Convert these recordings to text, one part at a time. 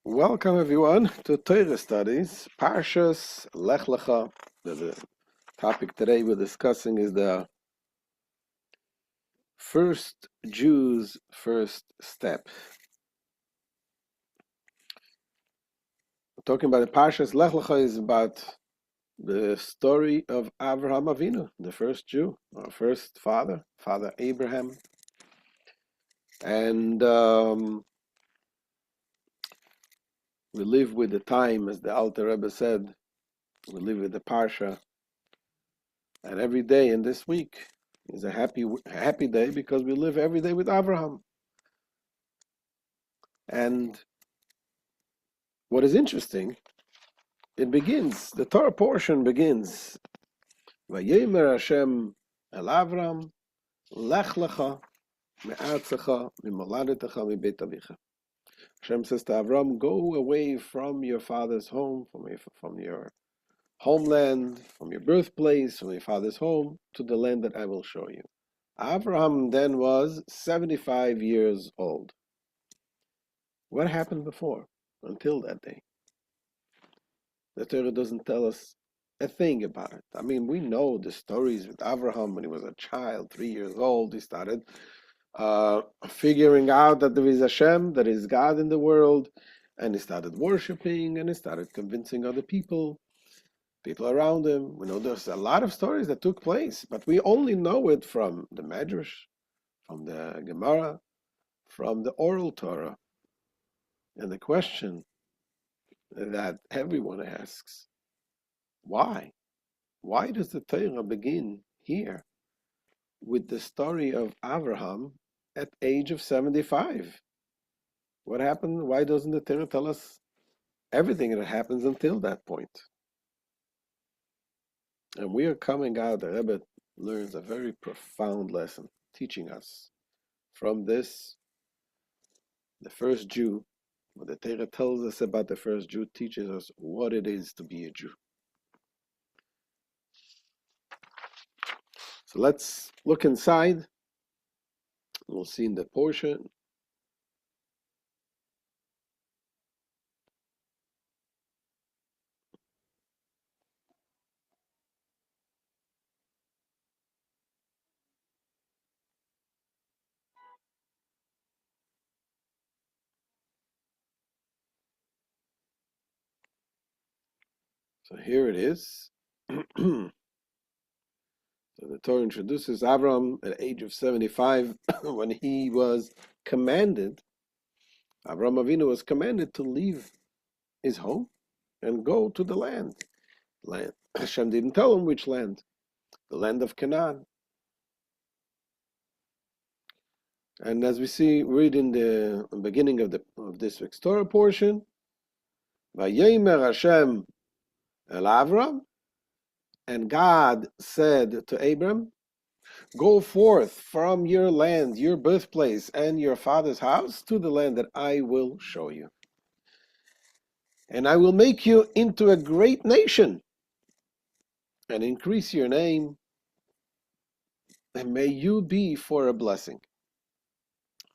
Welcome everyone to Torah studies, Parshas Lech Lecha. The topic today we're discussing is the first Jew's first step. We're talking about the Parshas Lech Lecha is about the story of Avraham Avinu, the first Jew, our first father, Father Abraham. And we live with the time, as the Alter Rebbe said, we live with the Parsha. And every day in this week is a happy day because we live every day with Avraham. And what is interesting, the Torah portion begins, Vayemer Hashem el Avram, Lech Lecha, me'artzecha, mimoladetecha, mibeit avicha. Hashem says to Avram, go away from your father's home, from your homeland, from your birthplace, from your father's home, to the land that I will show you. Avraham then was 75 years old. What happened before, until that day? The Torah doesn't tell us a thing about it. I mean, we know the stories with Avraham when he was a child, 3 years old. He started figuring out that there is Hashem, there is God in the world, and he started worshiping, and he started convincing other people around him. We know there's a lot of stories that took place, but we only know it from the Medrash, from the Gemara, from the oral Torah. And the question that everyone asks, why? Why does the Torah begin here with the story of Avraham at age of 75? What happened? Why doesn't the Torah tell us everything that happens until that point? And we are coming out, the Rebbe learns a very profound lesson, teaching us from this, the first Jew. What the Torah tells us about the first Jew teaches us what it is to be a Jew. So let's look inside. We'll see in the portion. So here it is. So the Torah introduces Avraham at the age of 75 when he was commanded, Avraham Avinu was commanded to leave his home and go to the land. Hashem didn't tell him which land, the land of Canaan. And as we read in the beginning of this week's Torah portion, Vayemer Hashem el Avram, and God said to Abram, go forth from your land, your birthplace, and your father's house to the land that I will show you. And I will make you into a great nation and increase your name, and may you be for a blessing.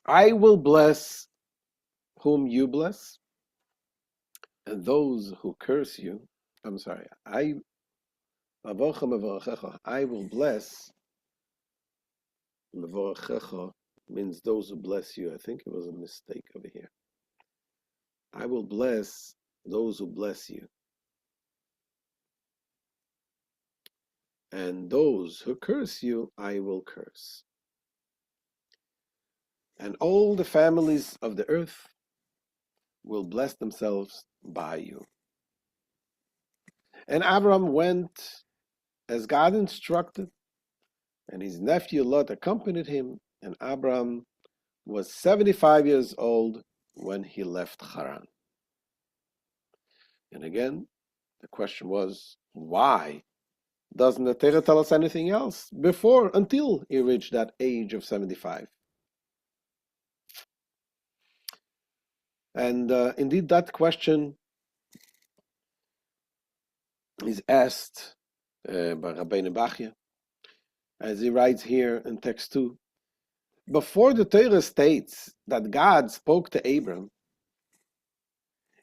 I will bless whom you bless, and those who curse you, I will bless. Mevorachecha means those who bless you. I think it was a mistake over here. I will bless those who bless you, and those who curse you, I will curse. And all the families of the earth will bless themselves by you. And Abraham went as God instructed, and his nephew Lot accompanied him, and Abraham was 75 years old when he left Haran. And again, the question was, why doesn't the Torah tell us anything else until he reached that age of 75? And indeed, that question is asked by Rabbeinu Bachya, as he writes here in text 2. Before the Torah states that God spoke to Abram,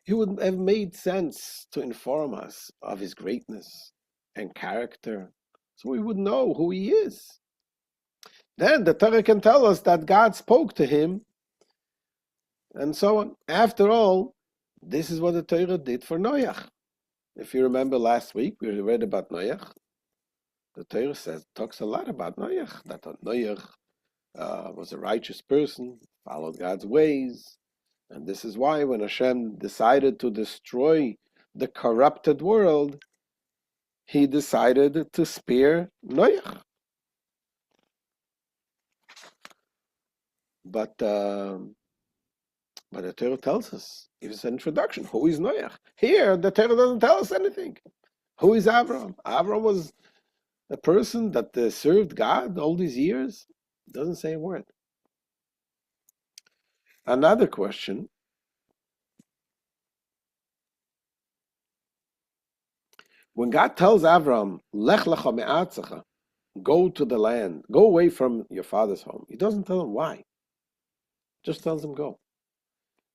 He would have made sense to inform us of his greatness and character, so we would know who he is. Then the Torah can tell us that God spoke to him, and so on. After all, this is what the Torah did for Noach. If you remember last week, we read about Noach. The Torah talks a lot about Noach, that Noach was a righteous person, followed God's ways. And this is why when Hashem decided to destroy the corrupted world, he decided to spare Noach. But the Torah tells us, gives us an introduction. Who is Noach? Here, the Torah doesn't tell us anything. Who is Avraham? Avraham was a person that served God all these years. Doesn't say a word. Another question. When God tells Avraham, Lech Lecha me'atzecha, go to the land, go away from your father's home, he doesn't tell him why. Just tells him go.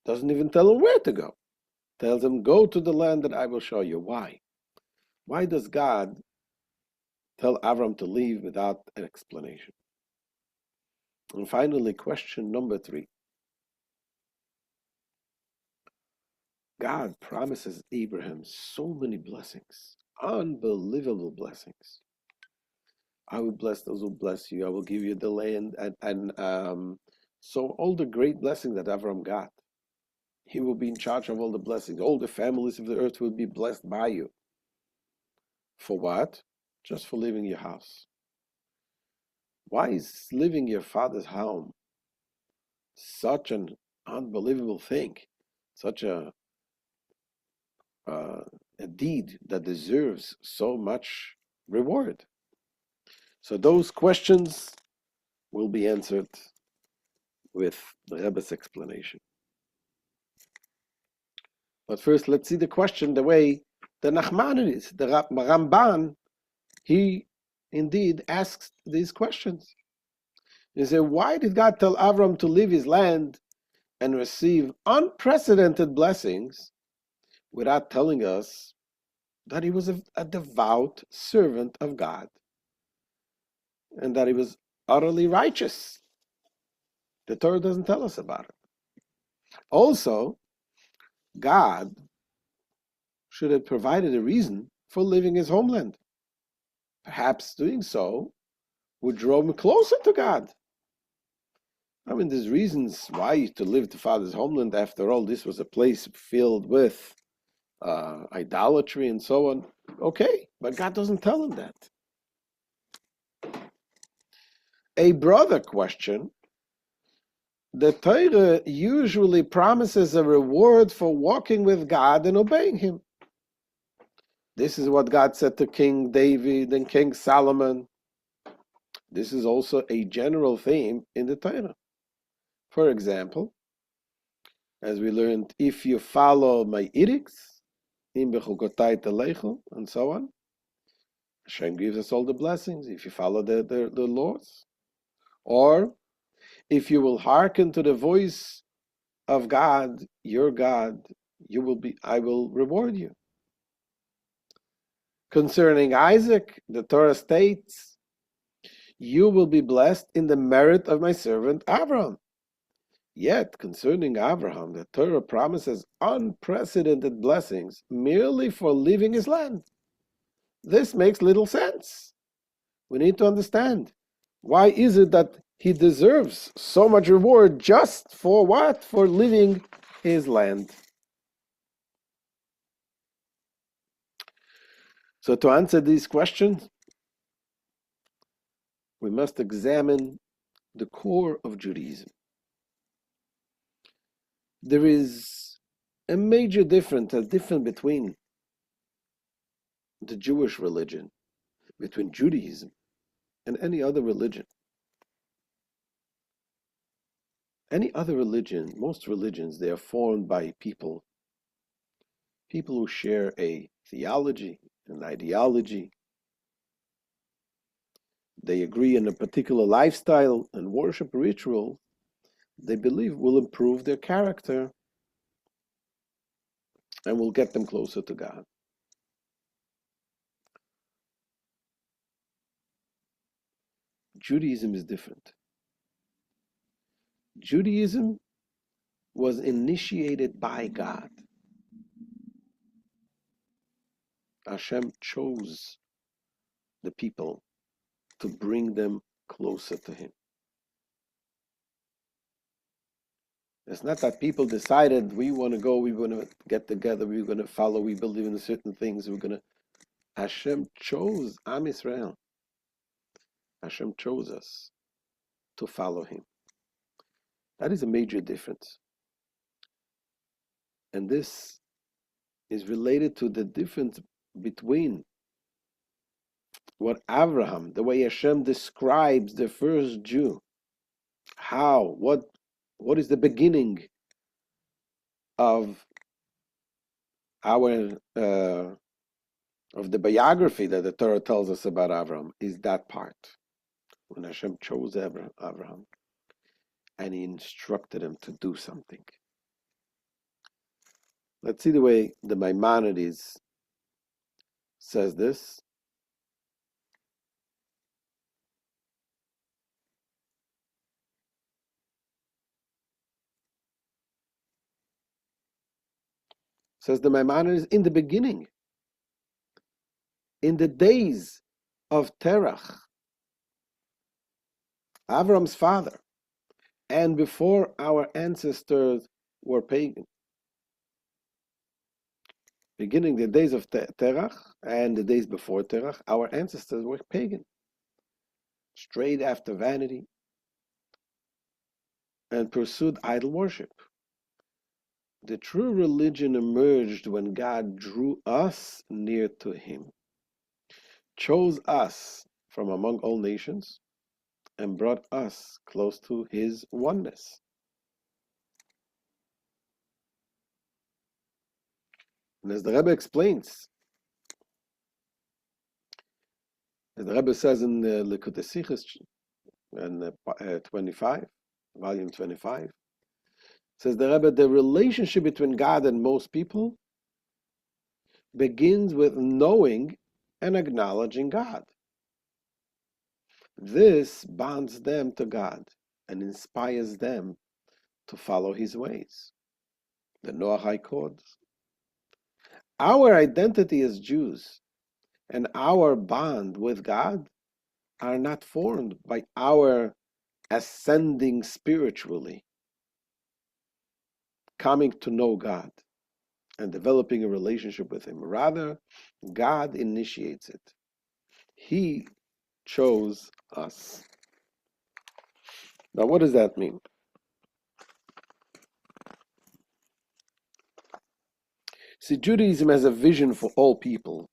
Doesn't even tell him where to go. Tells him, go to the land that I will show you. Why? Why does God tell Avram to leave without an explanation? And finally, question number 3. God promises Abraham so many blessings, unbelievable blessings. I will bless those who bless you. I will give you the land. So all the great blessings that Avram got, he will be in charge of all the blessings. All the families of the earth will be blessed by you. For what? Just for leaving your house. Why is leaving your father's home such an unbelievable thing? Such a deed that deserves so much reward? So those questions will be answered with the Rebbe's explanation. But first, let's see the question the way the Nachmanides, the Ramban, he indeed asks these questions. He said, why did God tell Avram to leave his land and receive unprecedented blessings without telling us that he was a devout servant of God and that he was utterly righteous? The Torah doesn't tell us about it. Also, God should have provided a reason for leaving his homeland. Perhaps doing so would draw him closer to God. I mean, there's reasons why to leave the father's homeland. After all, this was a place filled with idolatry and so on. Okay, but God doesn't tell him that. A brother question. The Torah usually promises a reward for walking with God and obeying him. This is what God said to King David and King Solomon. This is also a general theme in the Torah. For example, as we learned, if you follow my edicts, and so on, Hashem gives us all the blessings if you follow the laws. Or if you will hearken to the voice of God, your God, I will reward you. Concerning Isaac, the Torah states, you will be blessed in the merit of my servant Avraham. Yet, concerning Avraham, the Torah promises unprecedented blessings merely for leaving his land. This makes little sense. We need to understand. Why is it that he deserves so much reward just for what? For leaving his land. So to answer these questions, we must examine the core of Judaism. There is a major difference between the Jewish religion, between Judaism and any other religion. Any other religion, most religions, they are formed by people who share a theology, an ideology. They agree on a particular lifestyle and worship ritual they believe will improve their character and will get them closer to God. Judaism is different. Judaism was initiated by God. Hashem chose the people to bring them closer to Him. It's not that people decided we want to go, we want to get together, we're going to follow, we believe in certain things, we're going to. Hashem chose Am Israel. Hashem chose us to follow Him. That is a major difference. And this is related to the difference between what Avraham, the way Hashem describes the first Jew, how, what is the beginning of our of the biography that the Torah tells us about Avraham is that part when Hashem chose Avraham and He instructed him to do something. Let's see the way the Maimonides says this. Says the Maimonides, in the beginning, in the days of Terach, Avram's father, and before our ancestors were pagan, beginning the days of Terach and the days before Terach, our ancestors were pagan, strayed after vanity, and pursued idol worship. The true religion emerged when God drew us near to Him, chose us from among all nations, and brought us close to His oneness. And as the Rebbe explains, as the Rebbe says in the Likutei Sichos, in 25, volume 25, says the Rebbe, the relationship between God and most people begins with knowing and acknowledging God. This bonds them to God and inspires them to follow His ways. The Noahide codes. Our identity as Jews and our bond with God are not formed by our ascending spiritually, coming to know God and developing a relationship with Him. Rather, God initiates it. He chose us. Now, what does that mean? See, Judaism has a vision for all people,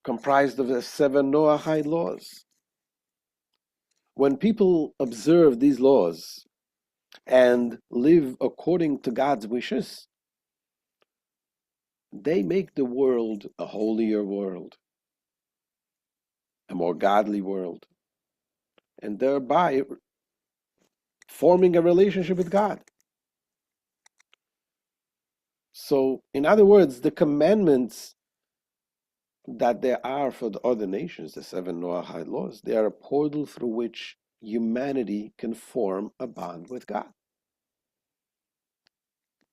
comprised of the 7 Noahide laws. When people observe these laws and live according to God's wishes, they make the world a holier world, a more godly world, and thereby forming a relationship with God. So, in other words, the commandments that there are for the other nations, the 7 Noahide laws, they are a portal through which humanity can form a bond with God.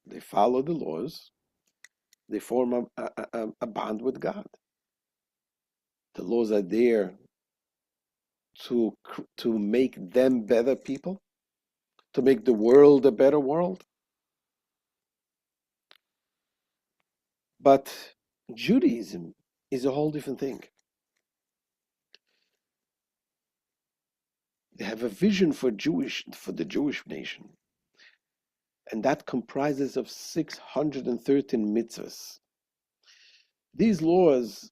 They follow the laws, they form a bond with God. The laws are there to make them better people, to make the world a better world. But Judaism is a whole different thing. They have a vision for the Jewish nation, and that comprises of 613 mitzvahs. These laws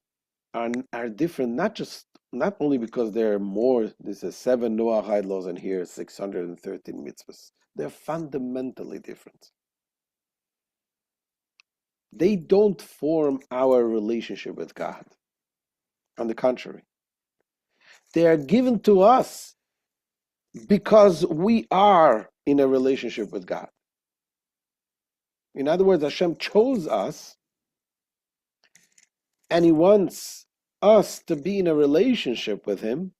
are different, not only because there are more. There's 7 Noahide laws, and here 613 mitzvahs. They're fundamentally different. They don't form our relationship with God. On the contrary, they are given to us because we are in a relationship with God. In other words, Hashem chose us, and He wants us to be in a relationship with Him.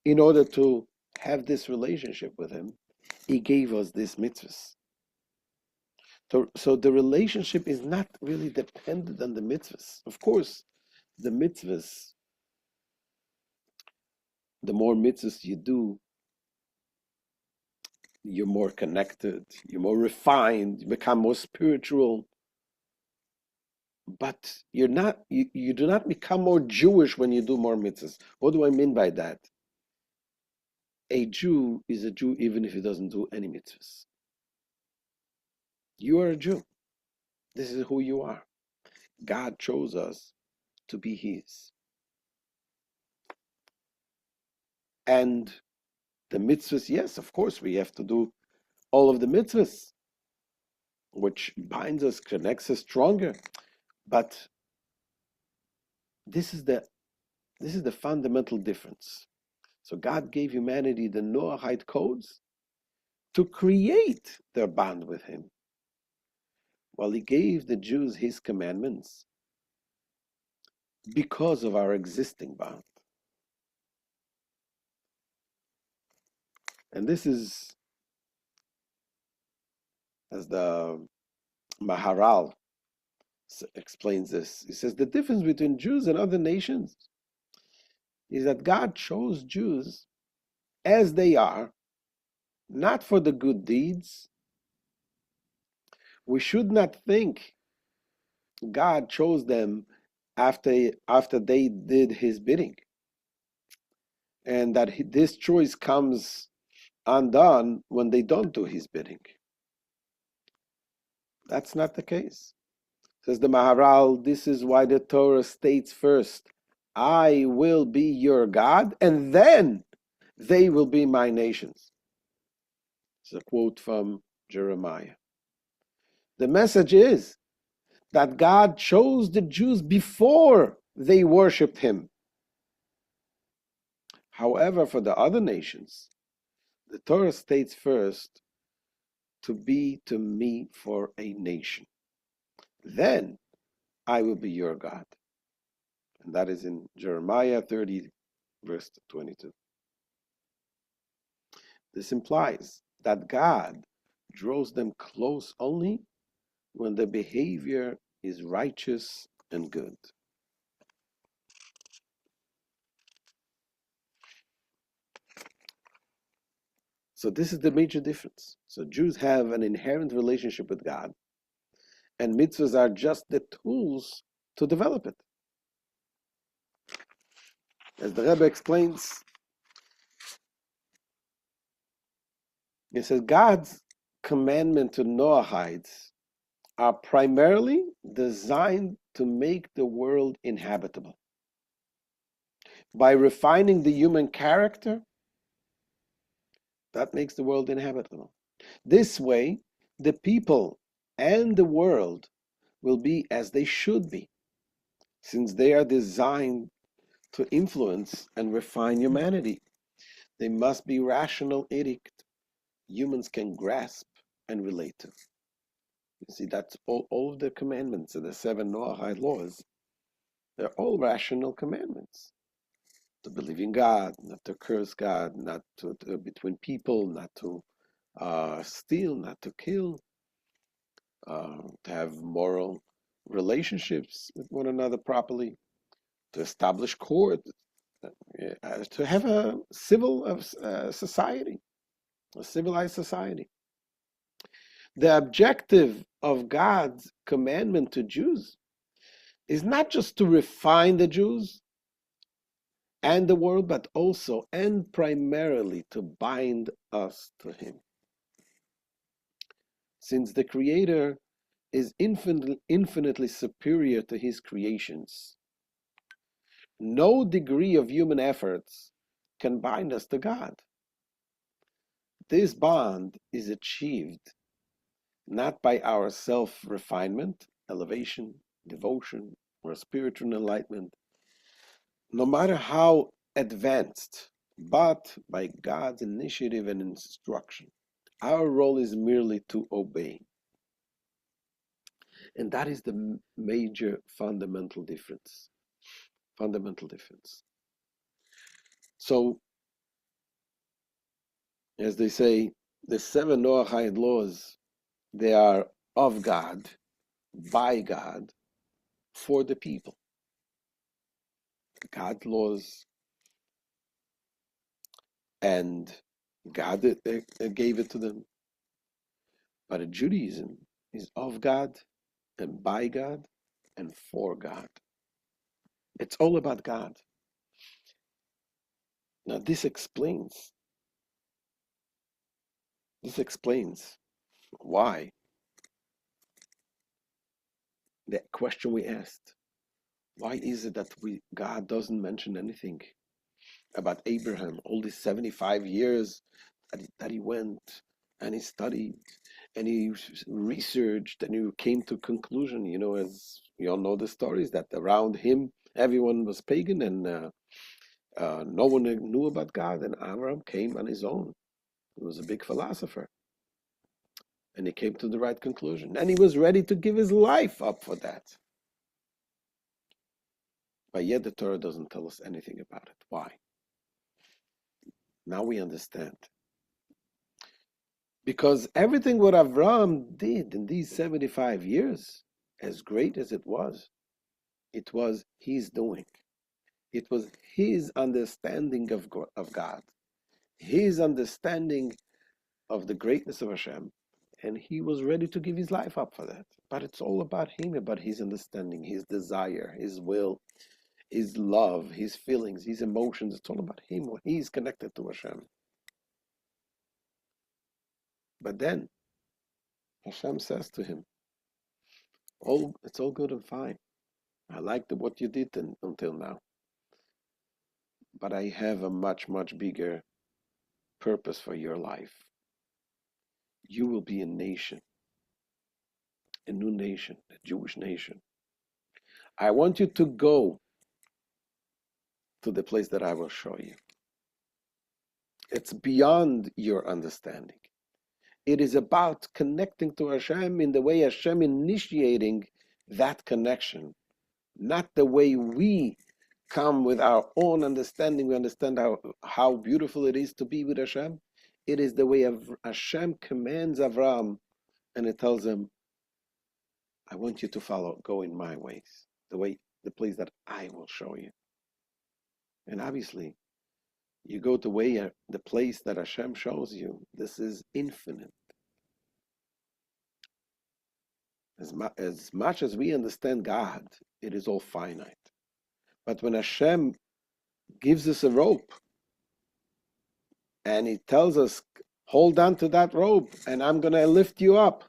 In order to have this relationship with Him, He gave us these mitzvahs. So the relationship is not really dependent on the mitzvahs. Of course, the mitzvahs, the more mitzvahs you do, you're more connected, you're more refined, you become more spiritual. But you do not become more Jewish when you do more mitzvahs. What do I mean by that? A Jew is a Jew even if he doesn't do any mitzvahs. You are a Jew. This is who you are. God chose us to be His. And the mitzvahs, yes, of course, we have to do all of the mitzvahs, which binds us, connects us stronger. But this is the fundamental difference. So God gave humanity the Noahide codes to create their bond with Him, while He gave the Jews His commandments because of our existing bond. And this is, as the Maharal explains this, he says the difference between Jews and other nations is that God chose Jews as they are, not for the good deeds. We should not think God chose them after they did His bidding, and that this choice comes undone when they don't do His bidding. That's not the case. Says the Maharal, this is why the Torah states first, I will be your God, and then they will be my nations. It's a quote from Jeremiah. The message is that God chose the Jews before they worshipped Him. However, for the other nations, the Torah states first, to be to me for a nation. Then I will be your God. And that is in Jeremiah 30, verse 22. This implies that God draws them close only when the behavior is righteous and good. So this is the major difference. So Jews have an inherent relationship with God, and mitzvahs are just the tools to develop it. As the Rebbe explains, he says God's commandment to Noahides are primarily designed to make the world inhabitable. By refining the human character, that makes the world inhabitable. This way, the people and the world will be as they should be, since they are designed to influence and refine humanity. They must be rational edict humans can grasp and relate to. You see, that's all of the commandments of the 7 Noahide laws. They're all rational commandments. To believe in God, not to curse God, not to between people, not to steal, not to kill, to have moral relationships with one another properly, to establish court, to have a civil society, a civilized society. The objective of God's commandment to Jews is not just to refine the Jews and the world, but also and primarily to bind us to Him. Since the Creator is infinitely superior to His creations, no degree of human efforts can bind us to God. This bond is achieved not by our self-refinement, elevation, devotion, or spiritual enlightenment, no matter how advanced, but by God's initiative and instruction. Our role is merely to obey. And that is the major fundamental difference. Fundamental difference. So, as they say, the 7 Noahide laws, they are of God, by God, for the people. God's laws, and God gave it to them. But Judaism is of God and by God and for God. It's all about God. Now this explains why the question we asked. Why is it that God doesn't mention anything about Abraham, all these 75 years that he went and he studied and he researched and he came to conclusion, as we all know the stories, that around him everyone was pagan and no one knew about God, and Avraham came on his own. He was a big philosopher and he came to the right conclusion and he was ready to give his life up for that. But yet the Torah doesn't tell us anything about it. Why? Now we understand. Because everything what Avraham did in these 75 years, as great as it was his doing. It was his understanding of God, his understanding of the greatness of Hashem, and he was ready to give his life up for that. But it's all about him, about his understanding, his desire, his will, his love, his feelings, his emotions. It's all about him. He's connected to Hashem. But then Hashem says to him, it's all good and fine. I like what you did until now. But I have a much, much bigger purpose for your life. You will be a nation, a new nation, a Jewish nation. I want you to go to the place that I will show you. It's beyond your understanding. It is about connecting to Hashem in the way Hashem initiating that connection, not the way we come with our own understanding. We understand how beautiful it is to be with Hashem. It is the way Hashem commands Avraham, and it tells him, I want you to go in my ways, the place that I will show you. And obviously, you go the place that Hashem shows you. This is infinite. As much as we understand God, it is all finite. But when Hashem gives us a rope, and he tells us, hold on to that rope, and I'm going to lift you up,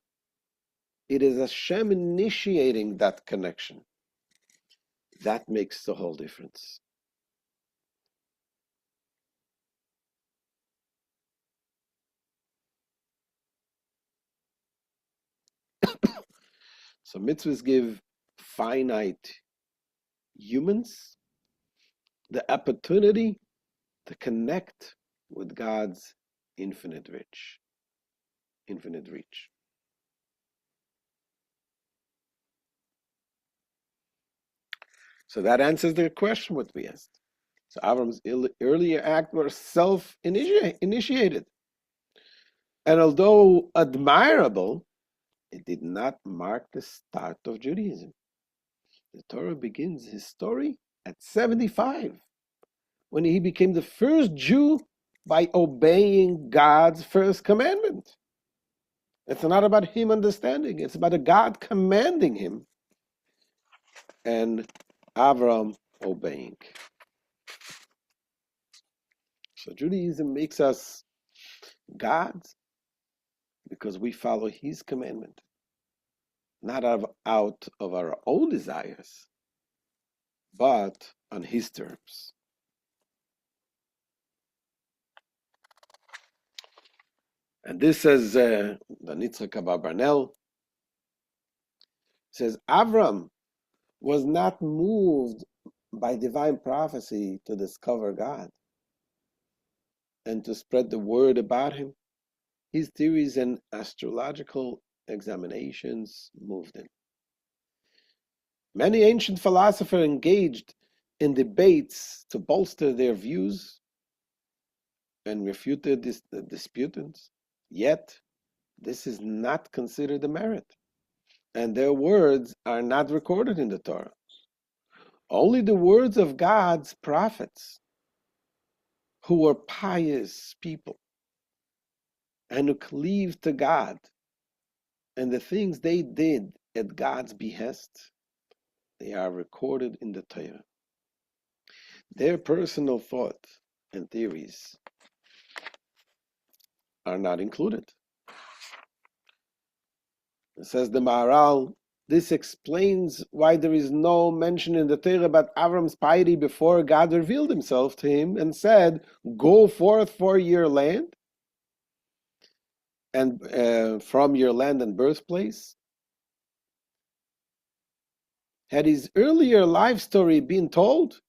it is Hashem initiating that connection. That makes the whole difference. So mitzvahs give finite humans the opportunity to connect with God's infinite reach. So that answers the question what we asked. So Avram's earlier act was self-initiated. And although admirable, it did not mark the start of Judaism. The Torah begins his story at 75, when he became the first Jew by obeying God's first commandment. It's not about him understanding, it's about a God commanding him and Avram obeying. So Judaism makes us gods because we follow his commandment, not out of our own desires, but on his terms. And this says, the Nitzchak Abarbanel says, Avram was not moved by divine prophecy to discover God and to spread the word about him. His theories and astrological examinations moved him. Many ancient philosophers engaged in debates to bolster their views and refuted the disputants. Yet, this is not considered a merit, and their words are not recorded in the Torah. Only the words of God's prophets, who were pious people and who cleaved to God, and the things they did at God's behest, they are recorded in the Torah. Their personal thought and theories are not included. It says the Maharal, this explains why there is no mention in the Torah about Avram's piety before God revealed himself to him and said, go forth for your land and from your land and birthplace. Had his earlier life story been told,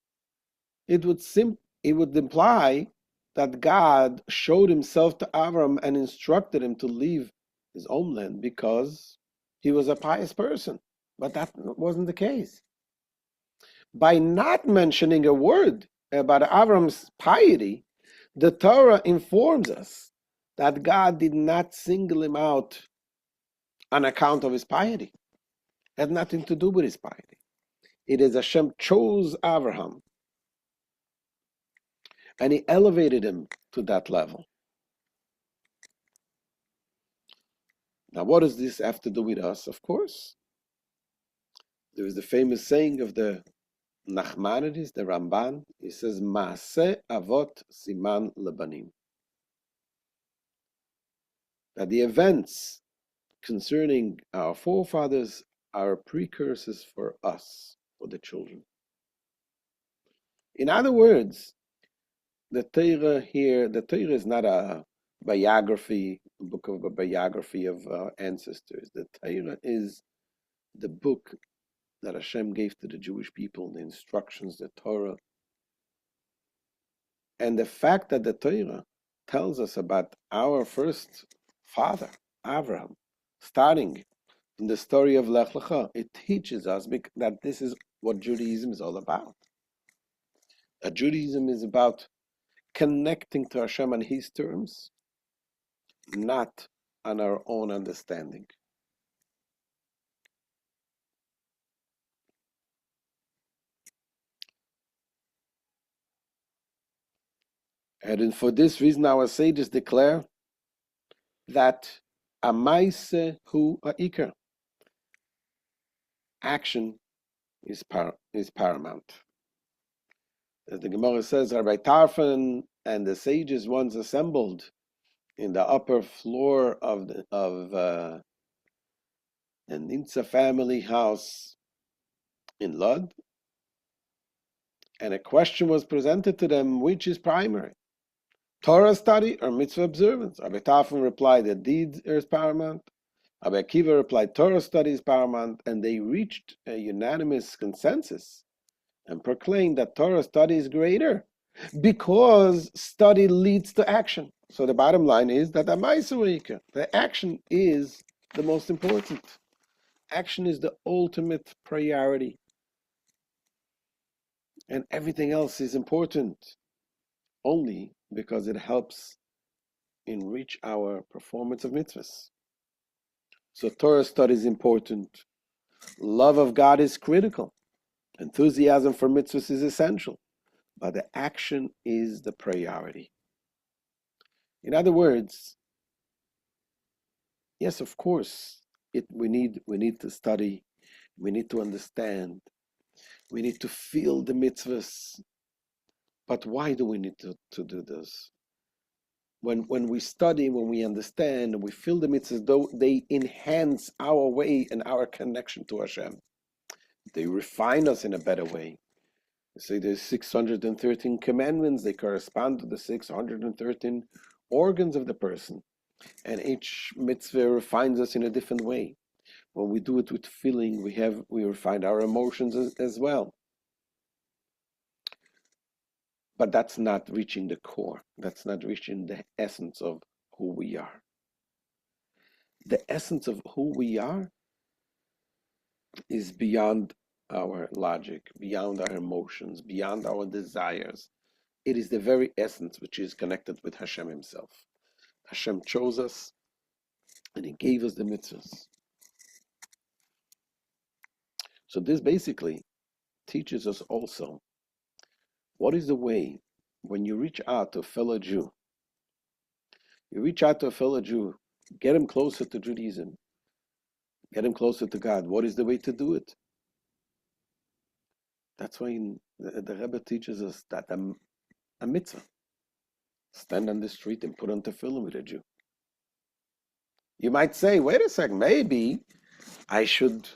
it would imply that God showed himself to Avram and instructed him to leave his homeland because he was a pious person. But that wasn't the case. By not mentioning a word about Avram's piety, the Torah informs us that God did not single him out on account of his piety. It had nothing to do with his piety. It is Hashem chose Avraham and he elevated him to that level. Now, what does this have to do with us? Of course, there is the famous saying of the Nachmanides, the Ramban. He says, Maaseh avot siman lebanim. That the events concerning our forefathers are precursors for us, for the children. In other words, the Torah is not a biography, a book of a biography of ancestors. The Torah is the book that Hashem gave to the Jewish people, the instructions, the Torah. And the fact that the Torah tells us about our first father, Avraham, starting in the story of Lech Lecha, it teaches us that this is what Judaism is all about. That Judaism is about connecting to Hashem on His terms, not on our own understanding. And for this reason, our sages declare that amaise hu ha'ikar, action is paramount. As the Gemara says, Rabbi Tarfon and the sages once assembled in the upper floor of the Nintza family house in Lod, and a question was presented to them: which is primary, Torah study or mitzvah observance? Rabbi Tarfon replied that deeds is paramount. Rabbi Akiva replied Torah study is paramount, and they reached a unanimous consensus and proclaimed that Torah study is greater because study leads to action. So the bottom line is that the action is the most important. Action is the ultimate priority. And everything else is important only because it helps enrich our performance of mitzvahs. So Torah study is important. Love of God is critical. Enthusiasm for mitzvahs is essential. But the action is the priority. In other words, yes, of course, we need to study, we need to understand, we need to feel the mitzvahs. But why do we need to do this? When we study, when we understand, and we feel the mitzvahs, though they enhance our way and our connection to Hashem. They refine us in a better way. Say there's 613 commandments, they correspond to the 613 organs of the person. And each mitzvah refines us in a different way. When we do it with feeling, we refine our emotions as well. But that's not reaching the core. That's not reaching the essence of who we are. The essence of who we are is beyond our logic, beyond our emotions, beyond our desires. It is the very essence which is connected with Hashem himself. Hashem chose us and he gave us the mitzvahs. So this basically teaches us also what is the way when you reach out to a fellow Jew. You reach out to a fellow Jew, get him closer to Judaism, get him closer to God. What is the way to do it? That's why the Rebbe teaches us that a mitzvah. Stand on the street and put on tefillin with a Jew. You might say, wait a second, maybe I should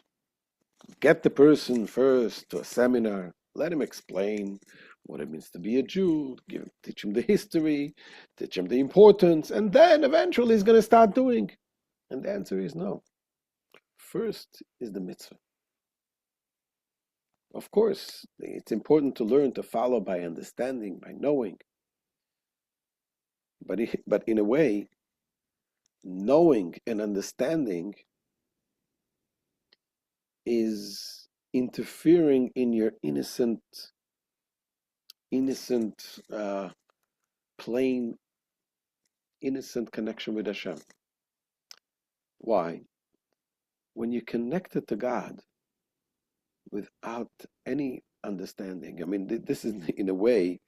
get the person first to a seminar, let him explain what it means to be a Jew, teach him the history, teach him the importance, and then eventually he's going to start doing. And the answer is no. First is the mitzvah. Of course, it's important to learn to follow by understanding, by knowing. But in a way, knowing and understanding is interfering in your innocent, plain, innocent connection with Hashem. Why? When you're connected to God without any understanding, I mean, this is in a way,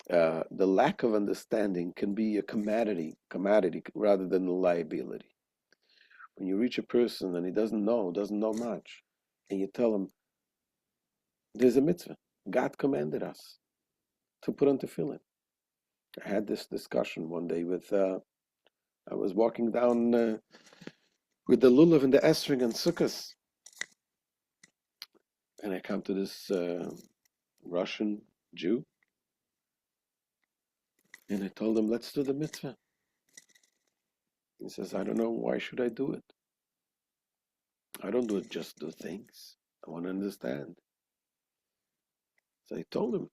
the lack of understanding can be a commodity rather than a liability. When you reach a person and he doesn't know much, and you tell him, there's a mitzvah. God commanded us to put on tefillin. I had this discussion one day with, I was walking down with the lulav and the esrog and sukkahs, and I come to this Russian Jew, and I told him, let's do the mitzvah. He says, I don't know, why should I do it? I don't do it just do things. I want to understand. So I told him,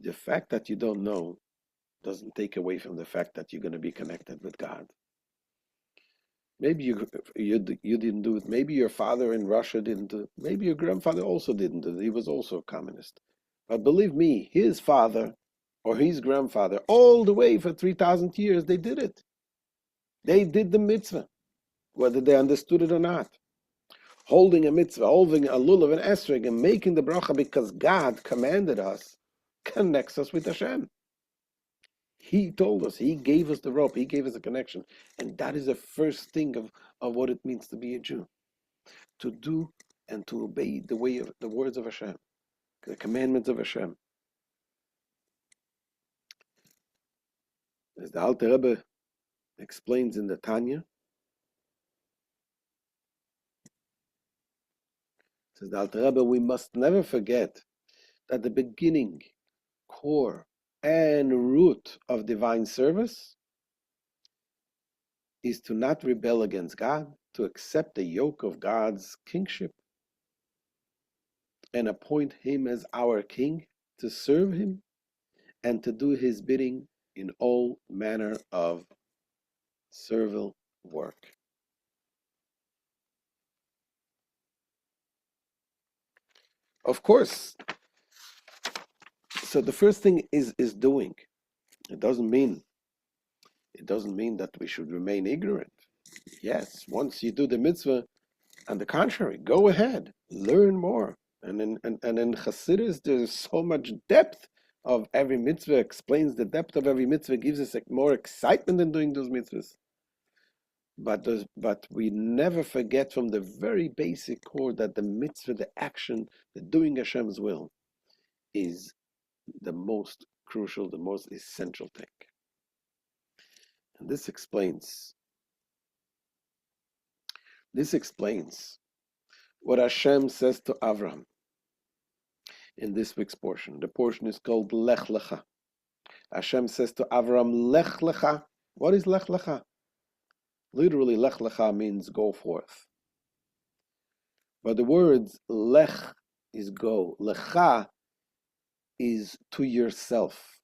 the fact that you don't know doesn't take away from the fact that you're going to be connected with God. Maybe you didn't do it. Maybe your father in Russia didn't do it. Maybe your grandfather also didn't do it. He was also a communist. But believe me, his father or his grandfather, all the way for 3,000 years, they did it. They did the mitzvah, whether they understood it or not. Holding a mitzvah, holding a lulav and esrog, and making the bracha because God commanded us, connects us with Hashem. He told us, he gave us the rope, he gave us the connection. And that is the first thing of what it means to be a Jew. To do and to obey the way of the words of Hashem, the commandments of Hashem. As the Alter Rebbe explains in the Tanya, says the Alter Rebbe, we must never forget that the beginning, core, and root of divine service is to not rebel against God, to accept the yoke of God's kingship and appoint him as our king, to serve him and to do his bidding in all manner of servile work. Of course, so the first thing is doing. It doesn't mean that we should remain ignorant. Yes, once you do the mitzvah, on the contrary, go ahead, learn more. And in Chassidus, there's so much depth of every mitzvah, explains the depth of every mitzvah, gives us more excitement in doing those mitzvahs. But we never forget from the very basic core that the mitzvah, the action, the doing Hashem's will, is the most crucial, the most essential thing. And this explains what Hashem says to Avraham in this week's portion. The portion is called Lech Lecha. Hashem says to Avraham, Lech Lecha. What is Lech Lecha? Literally, Lech Lecha means go forth. But the words Lech is go. Lecha is to yourself.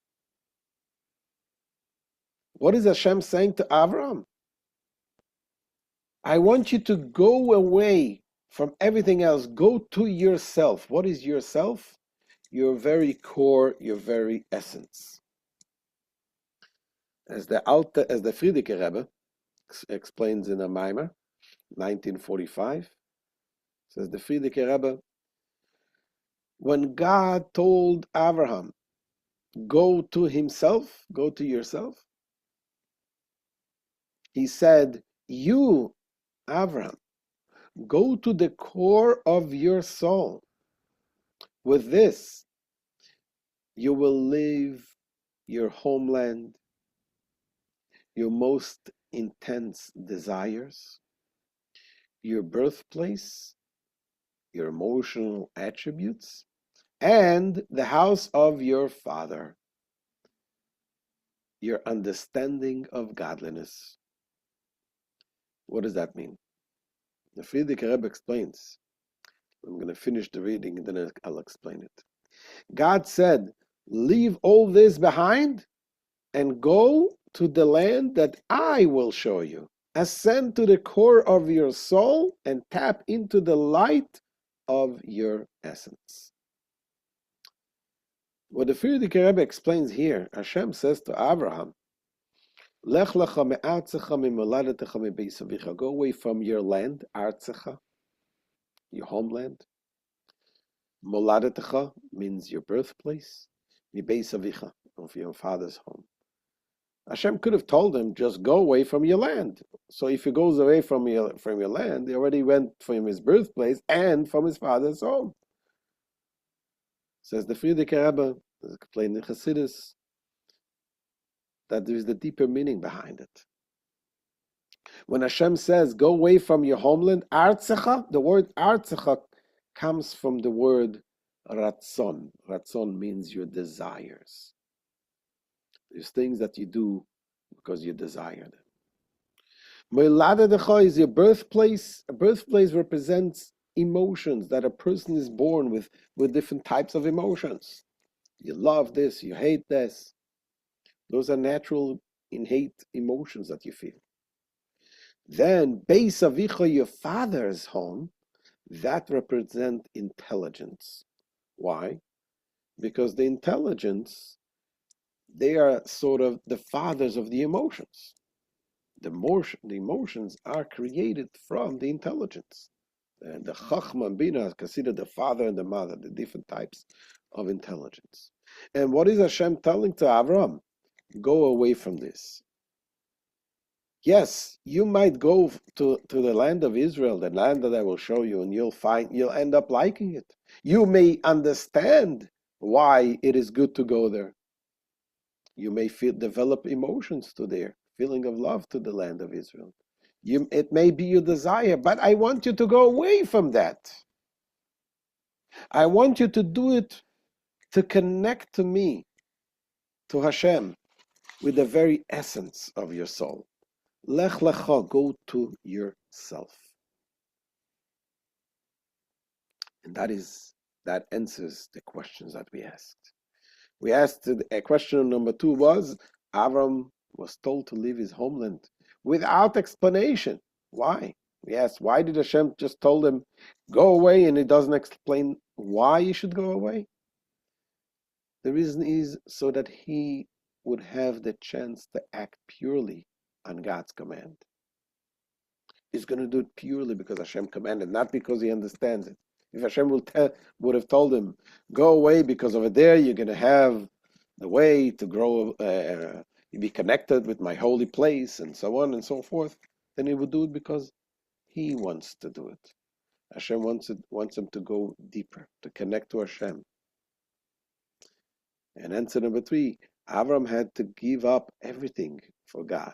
What is Hashem saying to Avraham? I want you to go away from everything else. Go to yourself. What is yourself? Your very core, your very essence. As the Frierdiker Rebbe explains in a Maimer, 1945, says the Frierdiker Rebbe, when God told Avraham, go to himself, go to yourself, he said, you, Avraham, go to the core of your soul. With this, you will leave your homeland, your most intense desires, your birthplace, your emotional attributes, and the house of your father, your understanding of godliness. What does that mean? The Frierdiker Rebbe explains. I'm going to finish the reading and then I'll explain it. God said, leave all this behind and go to the land that I will show you. Ascend to the core of your soul and tap into the light of your essence. What the Frierdiker Rebbe explains here, Hashem says to Avraham, Lech Lecha me'artzecha mi'moladetecha mi'beis avicha. Go away from your land, artzecha, your homeland. Moladetecha means your birthplace. Mi'beis avicha, of your father's home. Hashem could have told him, just go away from your land. So if he goes away from your land, he already went from his birthplace and from his father's home. Says the Frierdiker Rebbe, explained in Chassidus, that there is the deeper meaning behind it. When Hashem says, go away from your homeland, artzecha, the word artzecha comes from the word ratzon. Ratzon means your desires. There's things that you do because you desire them. Mo'eladecha is your birthplace. A birthplace represents emotions, that a person is born with different types of emotions. You love this, you hate this. Those are natural, innate emotions that you feel. Then, Beis Avicha, your father's home, that represents intelligence. Why? Because the intelligence, they are sort of the fathers of the emotions. The emotions are created from the intelligence. And the Chachma and Bina is considered the father and the mother, the different types of intelligence. And what is Hashem telling to Avraham? Go away from this. Yes, you might go to the land of Israel, the land that I will show you, and you'll end up liking it. You may understand why it is good to go there. You may develop emotions to there, feeling of love to the land of Israel. It may be your desire, but I want you to go away from that. I want you to do it to connect to me, to Hashem, with the very essence of your soul. Lech Lecha, go to yourself. And that answers the questions that we asked. We asked, question number 2 was, Avram was told to leave his homeland without explanation. Why? We asked, why did Hashem just told him, go away, and he doesn't explain why he should go away? The reason is so that he would have the chance to act purely on God's command. He's going to do it purely because Hashem commanded, not because he understands it. If Hashem would have told him, go away because over there you're going to have the way to grow, you be connected with my holy place and so on and so forth, then he would do it because he wants to do it. Hashem wants him to go deeper, to connect to Hashem. And answer number 3, Avram had to give up everything for God.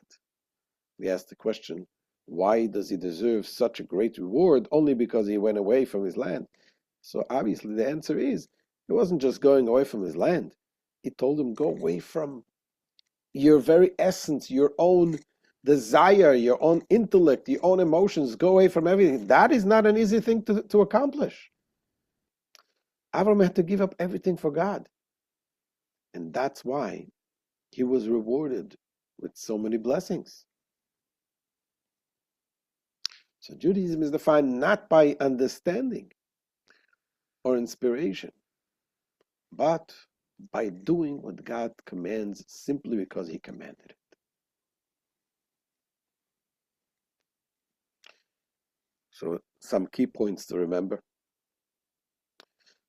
We asked the question, why does he deserve such a great reward only because he went away from his land? So obviously the answer is, it wasn't just going away from his land. He told him, go away from your very essence, your own desire, your own intellect, your own emotions. Go away from everything. That is not an easy thing to accomplish. Avram had to give up everything for God. And that's why he was rewarded with so many blessings. So Judaism is defined not by understanding or inspiration, but by doing what God commands simply because he commanded it. So some key points to remember.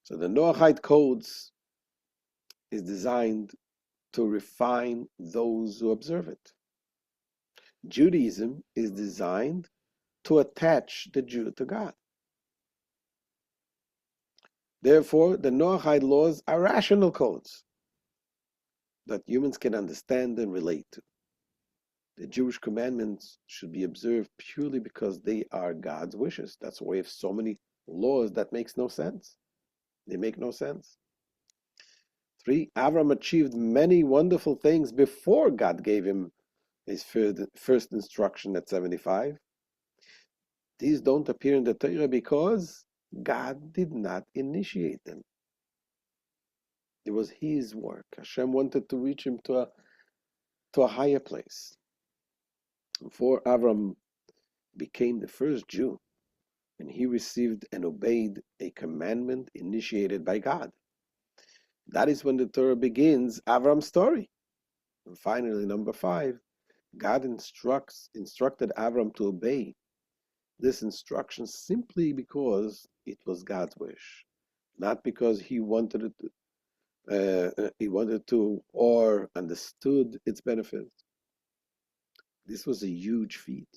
So the Noahide codes is designed to refine those who observe it. Judaism is designed to attach the Jew to God. Therefore, the Noahide laws are rational codes that humans can understand and relate to. The Jewish commandments should be observed purely because they are God's wishes. That's why we have so many laws that makes no sense. They make no sense. 3, Avraham achieved many wonderful things before God gave him his first instruction at 75. These don't appear in the Torah because God did not initiate them. It was his work. Hashem wanted to reach him to a higher place. Before Avraham became the first Jew, and he received and obeyed a commandment initiated by God. That is when the Torah begins Avram's story. And finally, number 5, God instructed Avram to obey this instruction simply because it was God's wish, not because he wanted to or understood its benefits. This was a huge feat,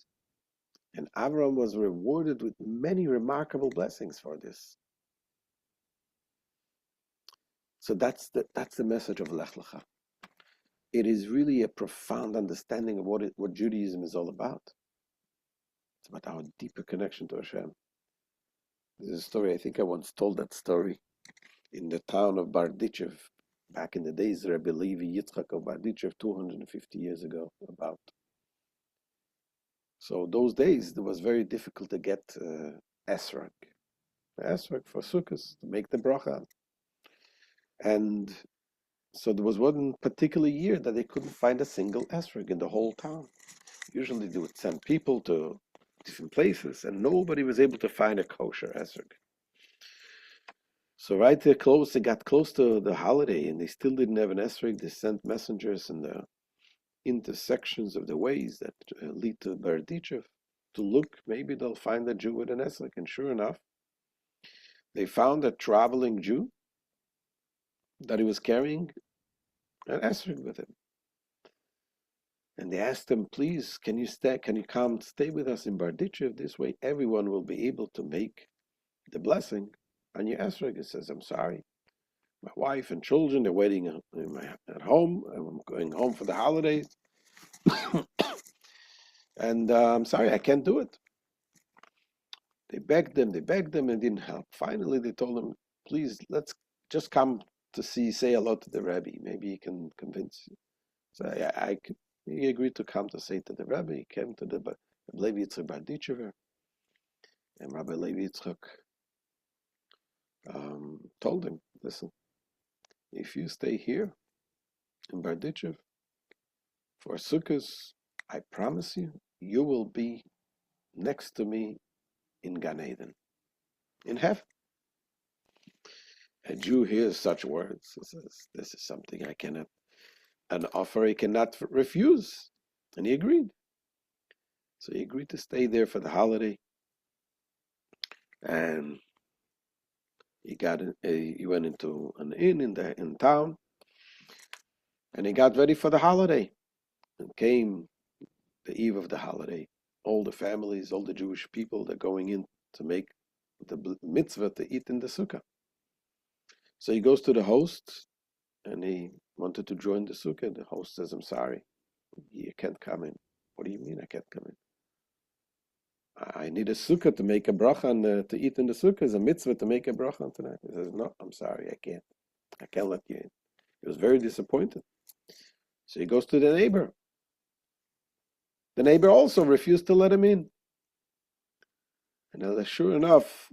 and Avram was rewarded with many remarkable blessings for this. So that's the message of Lech Lecha. It is really a profound understanding of what Judaism is all about. It's about our deeper connection to Hashem. There's a story, I think I once told that story, in the town of Bardichev, back in the days, Rebbe Levi Yitzchak of Bardichev, 250 years ago, about. So those days, it was very difficult to get esrog for sukkahs, to make the bracha. And so there was one particular year that they couldn't find a single esrog in the whole town. Usually they would send people to different places, and nobody was able to find a kosher esrog. So right there close, they got close to the holiday, and they still didn't have an esrog. They sent messengers in the intersections of the ways that lead to Berdichev to look. Maybe they'll find a Jew with an esrog. And sure enough, they found a traveling Jew that he was carrying an esrog with him. And they asked him, please, can you come stay with us in Bardichev? This way everyone will be able to make the blessing on your esrog. He says, I'm sorry. My wife and children, they're waiting at home. I'm going home for the holidays. And I'm sorry, I can't do it. They begged them, and it didn't help. Finally, they told him, please, let's just come to say hello to the Rebbe. Maybe he can convince you. So he agreed to come to say to the Rebbe. He came to the Levi Yitzchak Bardichever, and Rabbi Levi Yitzchak told him, listen, if you stay here in Bardichev for Sukkot, I promise you, you will be next to me in Gan Eden, in heaven. A Jew hears such words. He says, this is something an offer he cannot refuse. And he agreed. So he agreed to stay there for the holiday. And he went into an inn in town. And he got ready for the holiday. And came the eve of the holiday. All the families, all the Jewish people, they're going in to make the mitzvah to eat in the sukkah. So he goes to the host, and he wanted to join the sukkah. The host says, I'm sorry, you can't come in. What do you mean I can't come in? I need a sukkah to make a bracha to eat in the sukkah. It's a mitzvah to make a bracha on tonight. He says, no, I'm sorry, I can't. I can't let you in. He was very disappointed. So he goes to the neighbor. The neighbor also refused to let him in. And sure enough,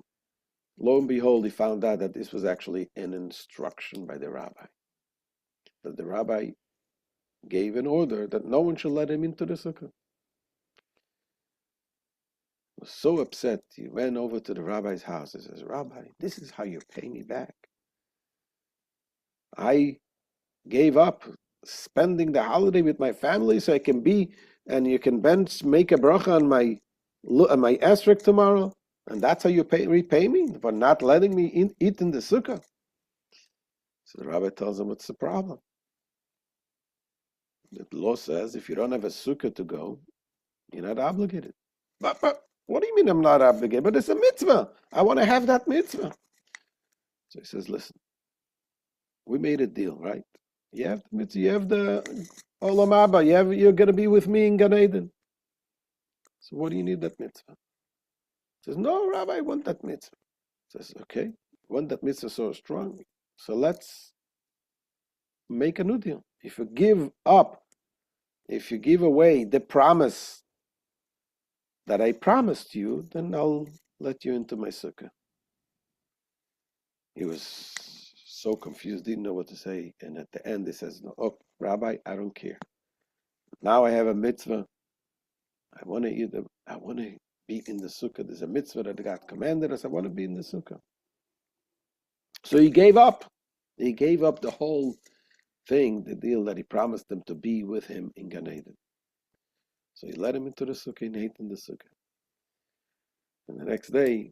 lo and behold, he found out that this was actually an instruction by the rabbi. That the rabbi gave an order that no one should let him into the sukkah. It was so upset, he ran over to the rabbi's house and says, Rabbi, this is how you pay me back. I gave up spending the holiday with my family so I can be, and you can make a bracha on my esrog tomorrow, and that's how you repay me for not letting me eat in the sukkah. So the rabbi tells him, what's the problem? The law says if you don't have a sukkah to go, you're not obligated. But what do you mean I'm not obligated? But it's a mitzvah. I want to have that mitzvah. So he says, listen, we made a deal, right? You have the mitzvah, you have the Olam Abba, you're going to be with me in Gan Eden. So what do you need that mitzvah? He says, no, Rabbi, I want that mitzvah. He says, okay, I want that mitzvah so strong. So let's make a new deal. If you give away the promise that I promised you, then I'll let you into my sukkah. He was so confused, didn't know what to say. And at the end, he says, no, oh, Rabbi, I don't care. Now I have a mitzvah. I want to be in the sukkah. There's a mitzvah that God commanded us. I want to be in the sukkah. So he gave up. He gave up the whole thing, the deal that he promised them to be with him in Gan Eden. So he led him into the sukkah and ate in the sukkah. And the next day,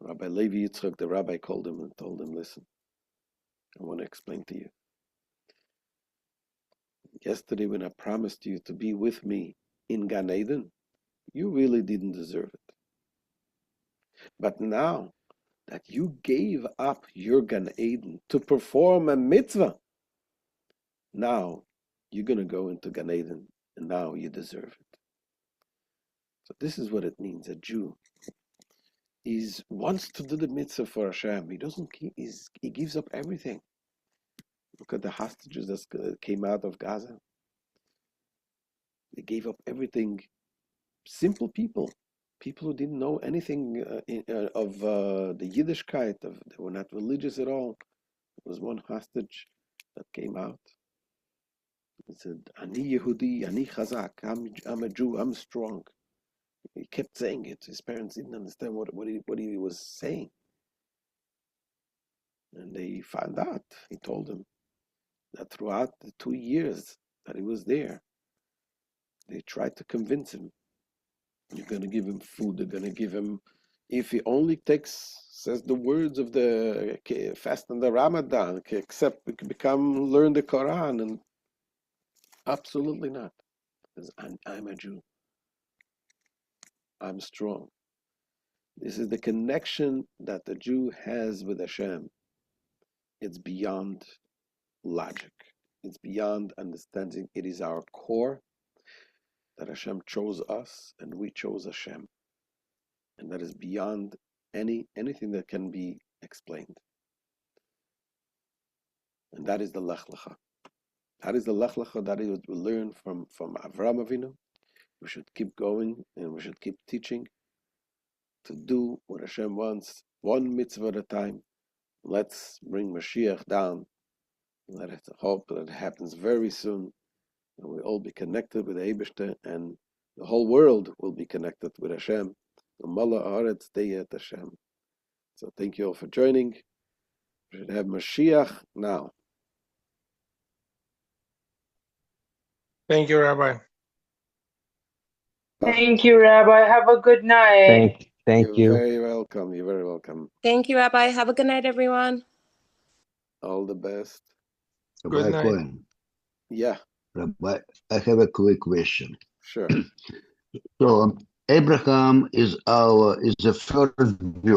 Rabbi Levi Yitzchak, the rabbi, called him and told him, listen, I want to explain to you. Yesterday when I promised you to be with me in Gan Eden, you really didn't deserve it. But now that you gave up your Gan Eden to perform a mitzvah, now you're going to go into Gan Eden and now you deserve it. So this is what it means. A Jew wants to do the mitzvah for Hashem. He gives up everything. Look at the hostages that came out of Gaza. They gave up everything. Simple people who didn't know anything of the Yiddishkeit. They were not religious at all. There was one hostage that came out. He said, Ani Yehudi, Ani Chazak, I'm a Jew, I'm strong. He kept saying it. His parents didn't understand what he was saying. And they found out. He told them that throughout the 2 years that he was there, they tried to convince him. You're going to give him food. They're going to give him, if he only says the words of the fast and the Ramadan, learn the Quran, and absolutely not. Because I'm a Jew. I'm strong. This is the connection that the Jew has with Hashem. It's beyond logic. It's beyond understanding. It is our core that Hashem chose us and we chose Hashem. And that is beyond anything that can be explained. And that is the Lech Lecha. That is the Lech Lecha that we learn from Avraham Avinu. We should keep going and we should keep teaching to do what Hashem wants, one mitzvah at a time. Let's bring Mashiach down. Let's hope that it happens very soon. And we'll all be connected with the Eibishter, and the whole world will be connected with Hashem. Mala Haaretz Deyet Hashem. So thank you all for joining. We should have Mashiach now. Thank you, Rabbi. Thank you, Rabbi. Have a good night. Thank you. You're very welcome. You're very welcome. Thank you, Rabbi. Have a good night, everyone. All the best. Good Rabbi night. Cohen. Yeah, Rabbi, I have a quick question. sure. So Abraham is the first Jew.